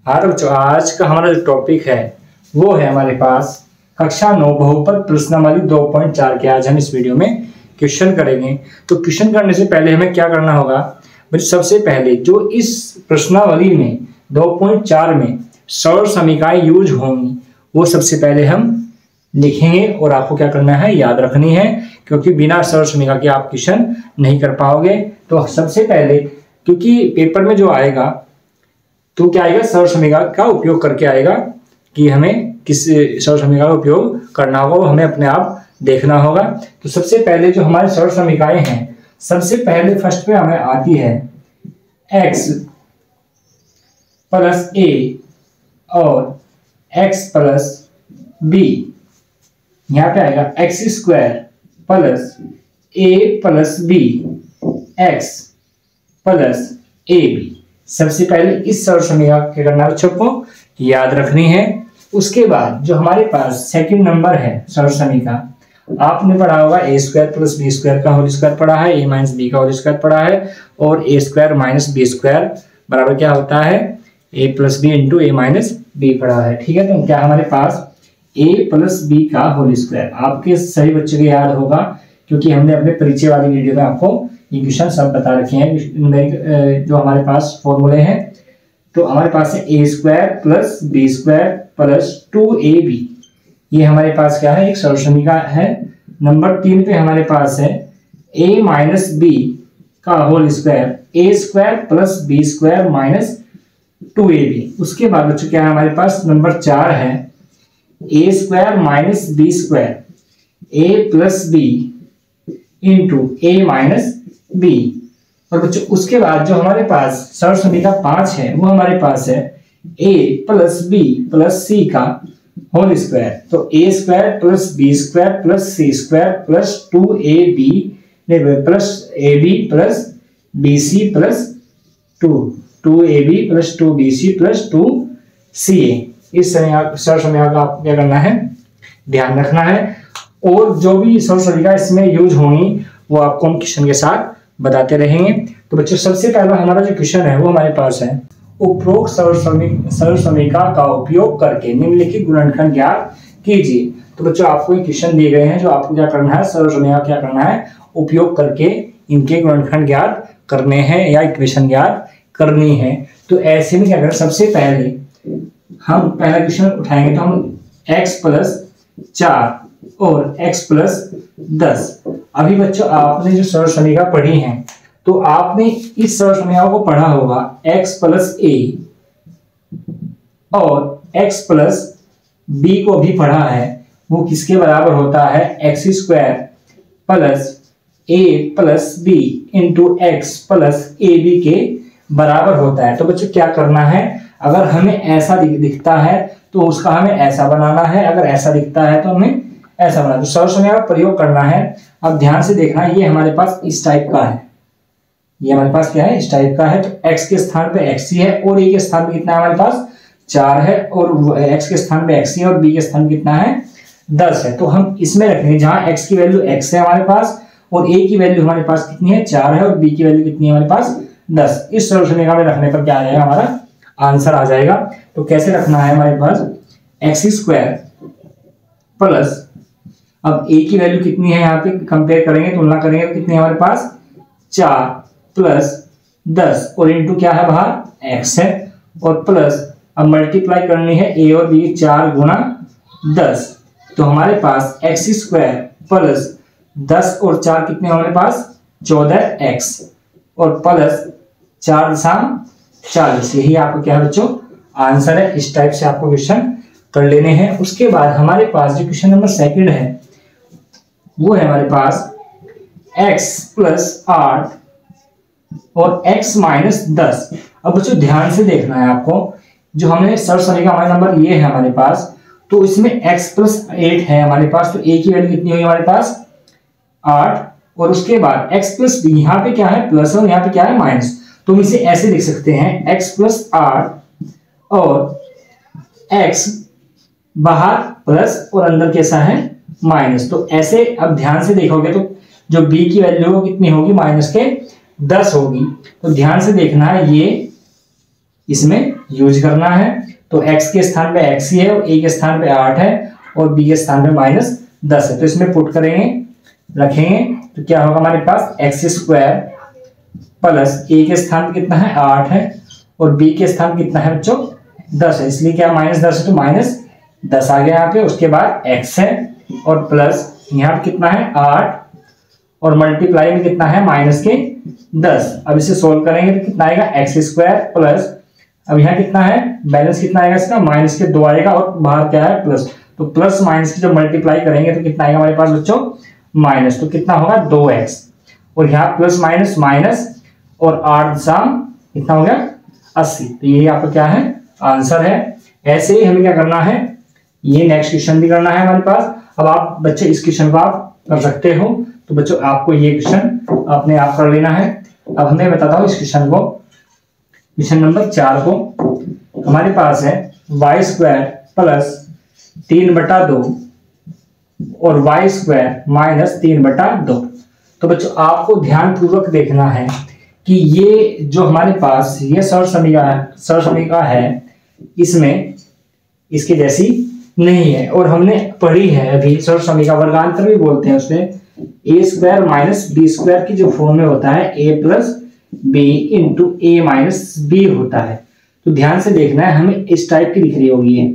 हाँ तो बच्चों, आज का हमारा जो टॉपिक है वो है हमारे पास कक्षा 9 बहुपद प्रश्नावली 2.4 के। आज हम इस वीडियो में क्वेश्चन करेंगे। तो क्वेश्चन करने से पहले हमें क्या करना होगा बच्चों, सबसे पहले जो इस प्रश्नावली में 2.4 में सरल समीकरण यूज होंगी वो सबसे पहले हम लिखेंगे और आपको क्या करना है, याद रखनी है, क्योंकि बिना सरल समीकरण के आप क्वेश्चन नहीं कर पाओगे। तो सबसे पहले क्योंकि पेपर में जो आएगा तो क्या आएगा, सरल समीकरण का उपयोग करके आएगा कि हमें किस सरल समीकरण का उपयोग करना होगा, वो हमें अपने आप देखना होगा। तो सबसे पहले जो हमारे सरल समीकरण हैं, सबसे पहले फर्स्ट पे हमें आती है x प्लस a और x प्लस b। यहाँ पे आएगा x square plus a plus b x plus a b। सबसे पहले इस सरल समीकरण के करना बच्चों को याद रखनी है। उसके बाद जो हमारे पास सेकंड नंबर है सरल समीकरण, आपने पढ़ा होगा ए स्क्वायर प्लस बी स्क्वायर का होल स्क्वायर पढ़ा है, ए माइनस बी का होल स्क्वायर पढ़ा है, और ए स्क्वायर माइनस बी स्क्वायर बराबर क्या होता है, ए plus B into A minus B पढ़ा है। ठीक है, तो क्या हमारे पास ए प्लस बी का होल स्क्वायर आपके सभी बच्चों को याद होगा, क्योंकि हमने अपने परिचय वाली वीडियो में आपको ये क्वेश्चन सब बता रखे हैं। जो हमारे पास फॉर्मूले हैं, तो हमारे पास है A square plus B square plus 2ab। ये हमारे पास क्या है, एक सरल समीकरण है। नंबर 3 पे हमारे पास है a माइनस बी का whole square, A square plus B square minus 2ab। उसके बाद बच्चों क्या है हमारे पास, नंबर 4 है A square minus B square A plus B into A minus B. और बच्चों उसके बाद जो हमारे पास सरल समीकरण 5 है वो हमारे पास है a plus B plus C का होल स्क्वायर। तो a square plus B square plus C square plus 2ab plus ab plus bc plus 2ab plus 2bc plus 2ca। इस सरल समीकरण का आपको क्या करना है, ध्यान रखना है। और जो भी सरल समीकरण इसमें यूज होंगी वो आपको हम क्वेश्चन के साथ बताते रहेंगे। तो बच्चों सबसे पहला हमारा जो क्वेश्चन है वो हमारे पास है, उपरोक्त सरल समीकरण का उपयोग करके निम्नलिखित गुणनखंड ज्ञात कीजिए। तो बच्चों आपको ये क्वेश्चन दिए गए हैं, जो आपको क्या करना है, सरल समीकरण क्या करना है, उपयोग करके इनके गुणनखंड ज्ञात करने हैं या इक्वेशन ज्ञात करनी है। तो ऐसे में क्या करें, सबसे पहले हम पहला क्वेश्चन उठाएंगे। तो हम x प्लस 4 और x प्लस 10। अभी बच्चों आपने जो सरल समीकरण पढ़ी हैं, तो आपने इस सरल समीकरण को पढ़ा होगा x प्लस a और x प्लस b को भी पढ़ा है। वो किसके बराबर होता है, x square plus a plus b into X plus A B के बराबर होता है। तो बच्चों क्या करना है, अगर हमें ऐसा दिखता है तो उसका हमें ऐसा बनाना है, अगर ऐसा दिखता है तो हमें ऐसा बनाना। तो सरल समीकरण का प्रयोग करना है। अब ध्यान से देखना, ये हमारे पास इस टाइप का है, ये हमारे पास क्या है, इस टाइप का है। तो x के स्थान पे x ही है और a के स्थान पे कितना है हमारे पास 4 है, और x के स्थान पे x ही है और b के स्थान पे कितना है 10 है। तो हम इसमें रखेंगे जहां x की वैल्यू x है हमारे पास, और a की वैल्यू हमारे पास कितनी है 4 है, और b की वैल्यू कितनी है हमारे पास 10। इस सरल समीकरण में रखने पर क्या आ जाएगा, हमारा आंसर आ जाएगा। तो कैसे रखना है, हमारे पास x स्क्वायर प्लस, अब a की वैल्यू कितनी है, यहाँ पे कंपेयर करेंगे, तुलना करेंगे तो कितनी है हमारे पास 4 प्लस 10 और इंटू क्या है बाहर x है, और प्लस अब मल्टीप्लाई करनी है a और b 4 गुना 10। तो हमारे पास x स्क्वायर प्लस 10 और 4 कितने हमारे पास 14x और प्लस 4 दशम 40। यही आपको क्या है बच्चों आंसर है। इस टाइप से आपको क्वेश्चन कर लेने हैं। उसके बाद हमारे पास जो क्वेश्चन नंबर 2 है वो है हमारे पास x प्लस 8 और x माइनस 10। अब बच्चों ध्यान से देखना है आपको, जो हमने सरल समीकरण हमारे नंबर ये है हमारे पास, तो इसमें x प्लस 8 है हमारे पास, तो a की वैल्यू कितनी होगी हमारे पास 8, और उसके बाद x प्लस b, यहाँ पे क्या है प्लस और यहाँ पे क्या है माइनस। तो हम इसे ऐसे लिख सकते हैं x प्लस 8 और x बाहर प्लस और अंदर कैसा है माइनस। तो ऐसे अब ध्यान से देखोगे तो जो b की वैल्यू कितनी होगी, माइनस के 10 होगी। तो ध्यान से देखना है, ये इसमें यूज करना है। तो x के स्थान पे x ही है और a के स्थान पे 8 है और b के स्थान पे -10 है। तो इसमें पुट करेंगे, रखेंगे तो क्या होगा हमारे पास x² प्लस a के स्थान पे कितना है 8 है और b के स्थान कितना है बच्चों 10 है, इसलिए क्या -10 है तो -10 आ गया यहाँ पे। उसके बाद x है और प्लस यहाँ पे कितना है 8 और मल्टीप्लाई में कितना है -10। अब इसे सोल्व करेंगे तो कितना आएगा x² प्लस, अब यहाँ कितना है बैलेंस कितना आएगा इसका -2 आएगा और बाहर क्या है प्लस, तो प्लस माइनस की जब मल्टीप्लाई करेंगे तो कितना आएगा हमारे पास बच्चों माइनस, तो कितना होगा 2x और यहाँ प्लस माइनस माइनस और 8 शाम कितना हो गया 80। तो ये आपका क्या है आंसर है। ऐसे ही हमें क्या करना है, ये नेक्स्ट क्वेश्चन भी करना है हमारे पास। अब आप बच्चे इस क्वेश्चन को आप कर सकते हो, तो बच्चों आपको ये क्वेश्चन अपने आप कर लेना है। अब हमें बताता हूँ इस क्वेश्चन को, क्वेश्चन नंबर 4 को हमारे पास है y² प्लस 3/2 और y² -3/2। तो बच्चों आपको ध्यान पूर्वक देखना है कि ये जो हमारे पास ये सरसमीका है इसमें इसके जैसी नहीं है और हमने पढ़ी है अभी सरसमीका, वर्गांतर भी बोलते हैं उसमें, a² - b² की जो फॉर्म में होता है a + b × a - b होता है। तो ध्यान से देखना है, हमें इस टाइप की दिख रही होगी ये,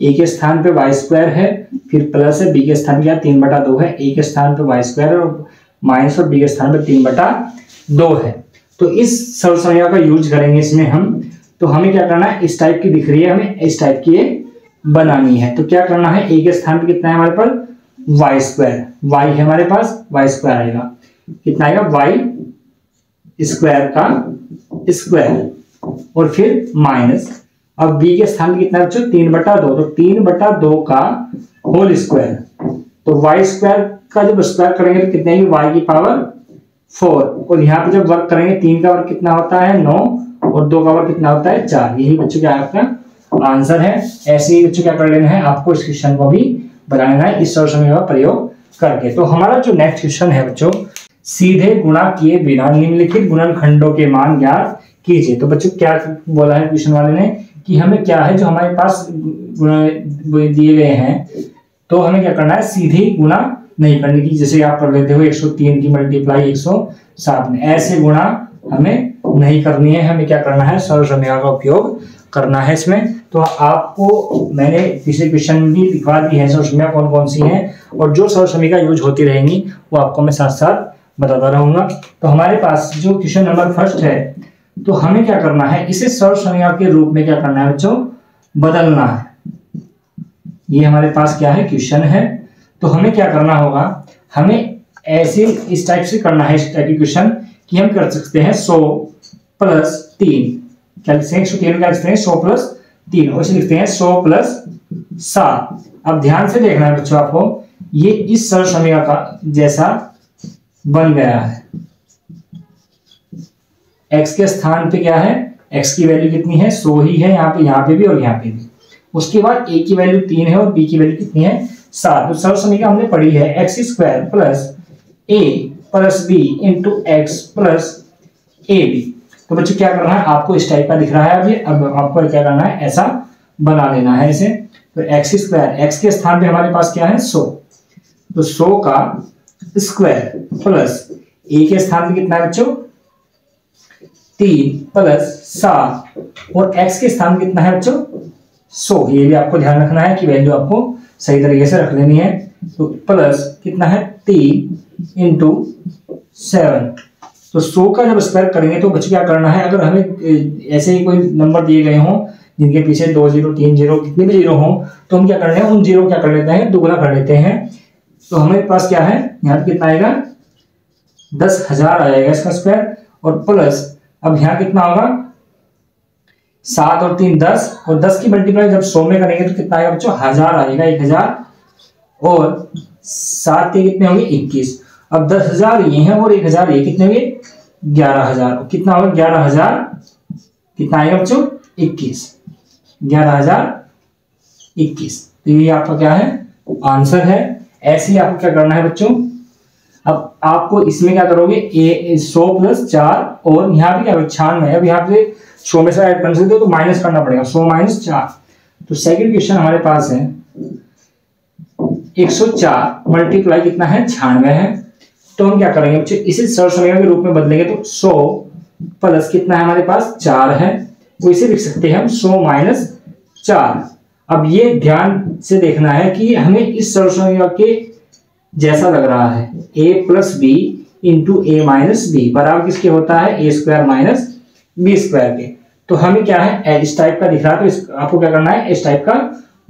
a के स्थान पे y² है, फिर प्लस है, b के स्थान पे क्या 3/2 है, a के स्थान पे y² और माइनस और b के स्थान पे 3/2 है। तो इस सरसमीका का यूज करेंगे इसमें हम। तो हमें क्या करना है, इस टाइप की दिख रही है, हमें इस टाइप की ये बनानी है। तो क्या करना है, a के स्थान पे कितना है हमारे पास y² है हमारे पास, y² आएगा कितना आएगा y² का स्क्वायर और फिर माइनस, अब b के स्थान पे कितना है बच्चों 3/2, तो 3/2 का होल स्क्वायर। तो y² का जब स्क्वायर करेंगे तो कितने y की पावर 4 और यहाँ पे जब वर्क करेंगे 3 का वर्क कितना होता है 9 और 2 का वर्क कितना होता है 4। यही बच्चों क्या आपका आंसर है। ऐसे ही बच्चों क्या कर लेना है, आपको इस क्वेश्चन को भी बनाना है इस सरसमीका का प्रयोग करके। तो हमारा जो नेक्स्ट क्वेश्चन है बच्चों, सीधे गुणा किए बिना निम्नलिखित गुणनखंडों के मान ज्ञात कीजिए। तो बच्चों क्या बोला है क्वेश्चन वाले ने कि हमें क्या है जो हमारे पास दिए गए हैं, तो हमें क्या करना है सीधे गुणा नहीं करने की, जैसे आप कर लेते हो 103 की मल्टीप्लाई 107 में, ऐसे गुणा हमें नहीं करनी है। हमें क्या करना है सरसमीका का उपयोग करना है इसमें। तो आपको मैंने पिछले क्वेश्चन भी दिखा दी है सरसमीका कौन कौन सी हैं और जो सरसमीका यूज होती रहेंगी वो आपको मैं साथ साथ बताता रहूंगा। तो हमारे पास जो क्वेश्चन नंबर 1 है, तो हमें क्या करना है, इसे सरसमीका के रूप में क्या करना है बच्चों बदलना है। ये हमारे पास क्या है क्वेश्चन है, तो हमें क्या करना होगा, हमें ऐसे इस टाइप से करना है इस टाइप की क्वेश्चन कि हम कर सकते हैं 100 + 3, क्या लिखते हैं 103 क्या लिखते हैं 100 + 3 और इसे लिखते हैं 100 + 7। अब ध्यान से देखना है बच्चों आपको, ये इस सरसमीका का जैसा बन गया है। x के स्थान पे क्या है, x की वैल्यू कितनी है 100 ही है, यहाँ पे भी और यहाँ पे भी। उसके बाद a की वैल्यू 3 है और b की वैल्यू कितनी है 7। तो सरसमीका हमने पढ़ी है x² + a + b × x + ab। तो बच्चों क्या करना है, आपको इस टाइप का दिख रहा है अभी, अब आपको क्या करना है ऐसा बना लेना है इसे। तो x² x के स्थान पे हमारे पास क्या है 100, तो 100 का स्क्वायर प्लस a के स्थान पे कितना है बच्चों 3 + 7 और x के स्थान पे कितना है बच्चों 100। ये भी आपको ध्यान रखना है कि वैल्यू आपको सही तरीके से रख लेनी है। तो प्लस कितना है 3 × 7, तो 100 का जब स्क्वायर करेंगे तो बच्चों क्या करना है, अगर हमें ऐसे ही कोई नंबर दिए गए हों जिनके पीछे 2 0 3 0 कितने भी जीरो हों, तो हम क्या कर रहे हैं उन जीरो क्या कर लेते हैं दुगना कर लेते हैं। तो हमारे पास क्या है यहाँ पे कितना आएगा 10,000 आएगा इसका स्क्वायर और प्लस अब यहाँ कितना होगा 7 और 3 10 और 10 की मल्टीप्लाई जब 100 में करेंगे तो कितना आएगा बच्चों 1000 आएगा 1000 और 7 के कितने होंगे 21। अब 10,000 ये हैं और 1000 ये कितने होंगे 11,000, कितना होगा 11,000 कितना आएगा बच्चों 21, 11,021। तो ये आपका क्या है आंसर है। ऐसे ही आपको क्या करना है बच्चों, अब आपको इसमें क्या करोगे 100 + 4 और यहाँ पे क्या 96, अब यहाँ पे 100 में से ऐड कर सकते हो तो माइनस करना पड़ेगा, 100 माइनस 4। तो सेकंड क्वेश्चन हमारे पास है 104 मल्टीप्लाई कितना है 96 है। तो हम क्या करेंगे बच्चे, इसे सरल समीकरण के रूप में बदलेंगे तो 100 प्लस कितना है हमारे पास 4 है, तो इसे लिख सकते हैं हम 100 माइनस 4। अब ये ध्यान से देखना है कि हमें इस सरल समीकरण के जैसा लग रहा है, a plus B into A minus B बराबर किसके होता है, A square minus B square के। तो हमें क्या है इस टाइप का दिख रहा है, तो आपको क्या करना है इस टाइप का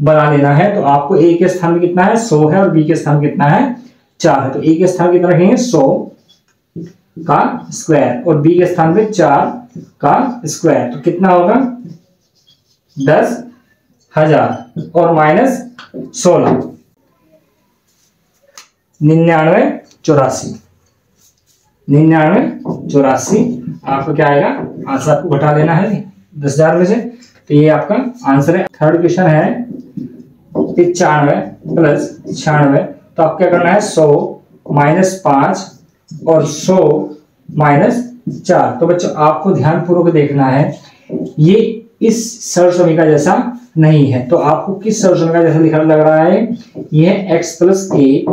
बना लेना है। तो आपको ए के स्थान में कितना है 100 है और बी के स्थान में कितना है 4 है, तो ए के स्थान कितना रखेंगे 100 का स्क्वायर और बी के स्थान पे 4 का स्क्वायर, तो कितना होगा 10,000 और माइनस 16 99,84 आपको क्या आएगा आंसर, आपको घटा लेना है 10,000 में से। तो ये आपका आंसर है। थर्ड क्वेश्चन है 95 प्लस 96, तो आपको क्या करना है 100 माइनस 5 और 100 माइनस 4। तो बच्चों आपको ध्यानपूर्वक देखना है, ये इस सरल समीकरण जैसा नहीं है, तो आपको किस सरल समीकरण जैसा लिखा लग रहा है, यह x प्लस ए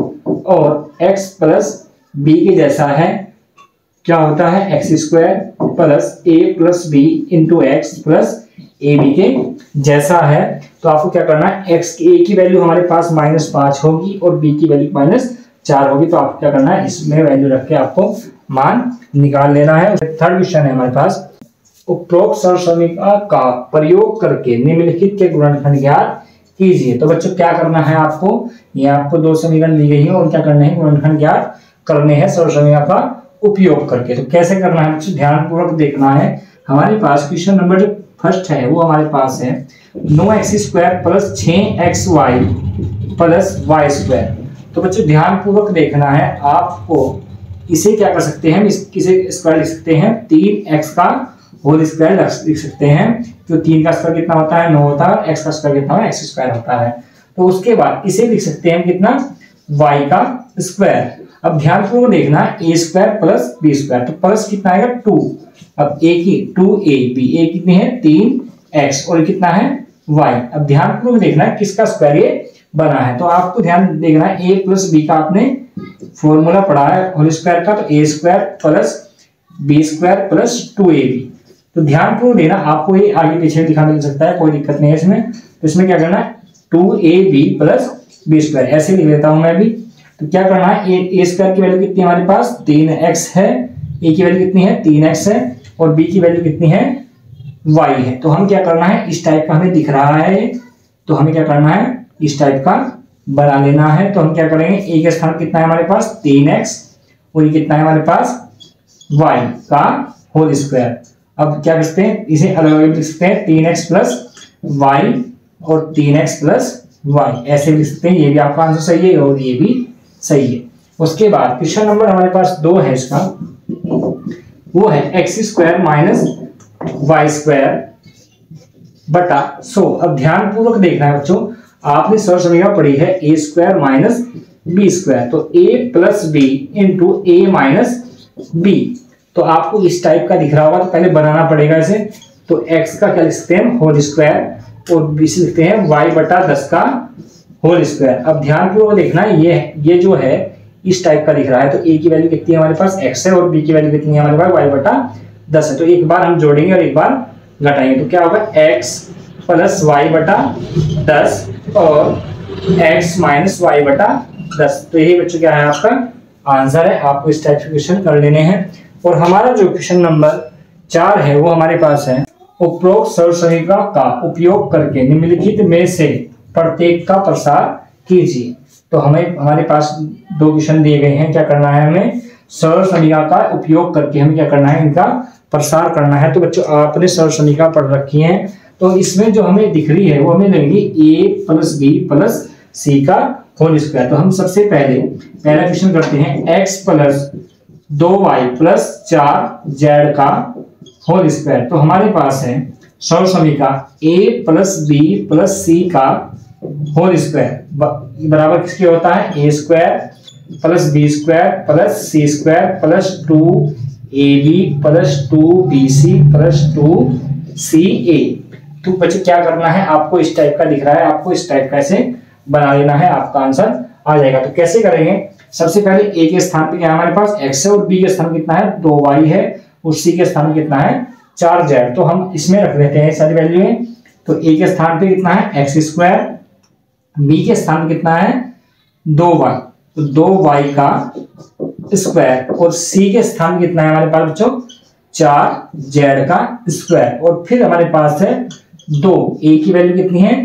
और x प्लस बी के जैसा है। क्या होता है X square plus A plus B into X plus A B के जैसा है। तो आपको क्या करना है, x की ए की वैल्यू हमारे पास -5 होगी और b की वैल्यू -4 होगी, तो आपको क्या करना है इसमें वैल्यू रख के आपको मान निकाल लेना है। थर्ड क्वेश्चन है हमारे पास, उपरोक्त सरल समीकरण का प्रयोग करके निम्नलिखित के गुणनखंड ज्ञात कीजिए। तो बच्चों क्या करना है आपको, ये आपको 2 समीकरण दी गई है और क्या करना है गुणनखंड ज्ञात करने हैं सरल समीकरण का उपयोग करके। तो कैसे करना है बच्चों ध्यानपूर्वक देखना है। हमारे पास क्वेश्चन नंबर जो फर्स्ट है वो हमारे पास है 9x² plus 6xy plus y square. तो बच्चों ध्यानपूर्वक देखना है, आपको इसे क्या कर सकते हैं, इसे स्क्वायर लिख सकते हैं 3x का होल स्क्वायर लिख सकते हैं। तो 3 का स्क्वायर कितना होता है 9 होता है, x का स्क्वायर कितना है x स्क्वायर होता है। तो उसके बाद इसे लिख सकते हैं कितना y का स्क्वायर। अब ध्यानपूर्वक देखना a square plus b square, तो प्लस कितना आएगा 2। अब a की 2ab, a कितनी है 3x और कितना है y। अब ध्यानपूर्वक देखना है किसका स्क्वायर ये बना है। तो आपको ध्यान देखना है a प्लस b का आपने फॉर्मूला पढ़ा है होल स्क्वायर का, तो a square plus b square plus 2ab। तो ध्यानपूर्वक देना, आपको ये आगे पीछे दिखा मिल सकता है, कोई दिक्कत नहीं है इसमें। तो इसमें क्या करना है 2ab प्लस b स्क्वायर ऐसे लिख लेता हूं मैं भी। तो क्या करना है ए स्क्वायर की वैल्यू कितनी है हमारे पास 3x है, a की वैल्यू कितनी है 3x है और b की वैल्यू कितनी है y है। तो हम क्या करना है इस टाइप का हमें दिख रहा है, तो हमें क्या करना है इस टाइप का बना लेना है। तो हम क्या करेंगे a के स्थान कितना है हमारे पास 3x और ये कितना है हमारे पास y का होल स्क्वायर। अब क्या करते हैं इसे अलग अलग लिख सकते हैं 3x प्लस y और 3x प्लस y ऐसे लिख सकते हैं। ये भी आपका आंसर सही है और ये भी सही है। उसके बाद क्वेश्चन नंबर हमारे पास 2 है, इसका वो है x² माइनस y स्क्वायर बटा 100। अब ध्यानपूर्वक देखना है बच्चों, आपने सरल समीकरण पढ़ी है a² माइनस b स्क्वायर, तो a plus B into A minus B. तो आपको इस टाइप का दिख रहा होगा, तो पहले बनाना पड़ेगा इसे। तो x का क्या लिख सकते हैं होल स्क्वायर और b से लिखते हैं y बटा 10 का होल स्क्वायर। अब ध्यानपूर्वक देखना ये जो है इस टाइप का दिख रहा है, तो a की वैल्यू कितनी है हमारे पास x है और b की वैल्यू कितनी है हमारे पास y बटा 10 है। तो एक बार हम जोड़ेंगे और एक बार घटाएंगे, तो क्या होगा x प्लस y बटा 10 और x माइनस y बटा 10। तो यही बच्चों क्या है आपका आंसर है। आपको इस टाइप के क्वेश्चन कर लेने हैं। और हमारा जो क्वेश्चन नंबर 4 है वो हमारे पास है, उपरोक्त सरल समीकरण का उपयोग करके निम्नलिखित में से प्रत्येक का प्रसार कीजिए। तो हमारे पास 2 क्वेश्चन दिए गए हैं, क्या करना है हमें सरल समीकरण का उपयोग करके हमें क्या करना है इनका प्रसार करना है। तो बच्चों आपने सरल समीकरण पढ़ रखी है, तो इसमें जो हमें दिख रही है वो हमें लगेगी a plus B plus C का होल स्क्वायर। तो हम सबसे पहला क्वेश्चन करते हैं x plus 2y plus 4z का होल स्क्वायर। तो हमारे पास है सरल समीकरण a plus B plus C का होल स्क्वायर बराबर किसके होता है a square plus B square plus C square plus 2ab plus 2bc plus 2 C A. तो बच्चों क्या करना है, आपको इस टाइप का दिख रहा है, आपको इस टाइप का ऐसे बना लेना है, आपका आंसर आ जाएगा। तो कैसे करेंगे, सबसे पहले ए के स्थान पे क्या है हमारे पास x है, और बी के स्थान कितना है 2y है, और सी के स्थान कितना है 4z। तो हम इसमें रख लेते हैं सारी वैल्यू में। तो ए के स्थान पे कितना है x², बी के स्थान पे कितना है 2y, तो 2y का स्क्वायर, और सी के स्थान कितना है हमारे पास बच्चों 4z का स्क्वायर, और फिर हमारे पास है 2, ए की वैल्यू कितनी है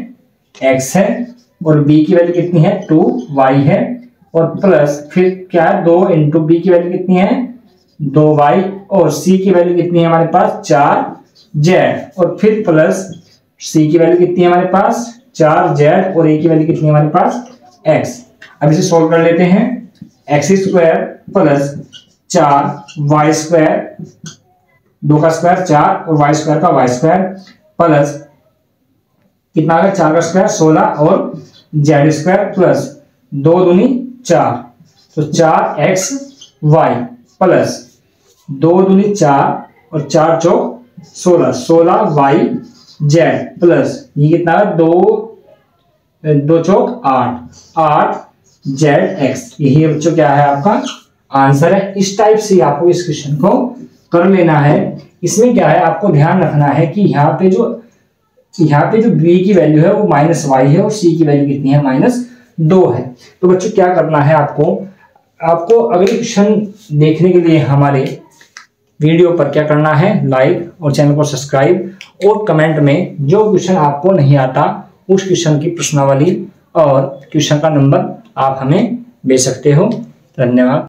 x है, और बी की वैल्यू कितनी है 2y है, और प्लस फिर क्या है 2 इंटू बी की वैल्यू कितनी है 2y, और सी की वैल्यू कितनी है हमारे पास 4z, और फिर प्लस सी की वैल्यू कितनी है हमारे पास 4z, और ए की वैल्यू कितनी है हमारे पास x। अब इसे सॉल्व कर लेते हैं, x² प्लस 4y², 2 का स्क्वायर 4 और y² का y² प्लस कितना आ गया 4 का स्क्वायर 16 और z² प्लस 2 दूनी 4, तो 4xy प्लस 2 दूनी 4 और 4 चौक 16, 16yz प्लस ये कितना है 2 चौक 8zx। यही बच्चों क्या है आपका आंसर है। इस टाइप से आपको इस क्वेश्चन को कर लेना है। इसमें क्या है आपको ध्यान रखना है कि यहाँ पे जो b की वैल्यू है वो -y है, और c की वैल्यू कितनी है -2 है। तो बच्चों क्या करना है आपको अगले क्वेश्चन देखने के लिए हमारे वीडियो पर क्या करना है, लाइक और चैनल को सब्सक्राइब, और कमेंट में जो क्वेश्चन आपको नहीं आता उस क्वेश्चन की प्रश्नावली और क्वेश्चन का नंबर आप हमें भेज सकते हो। धन्यवाद।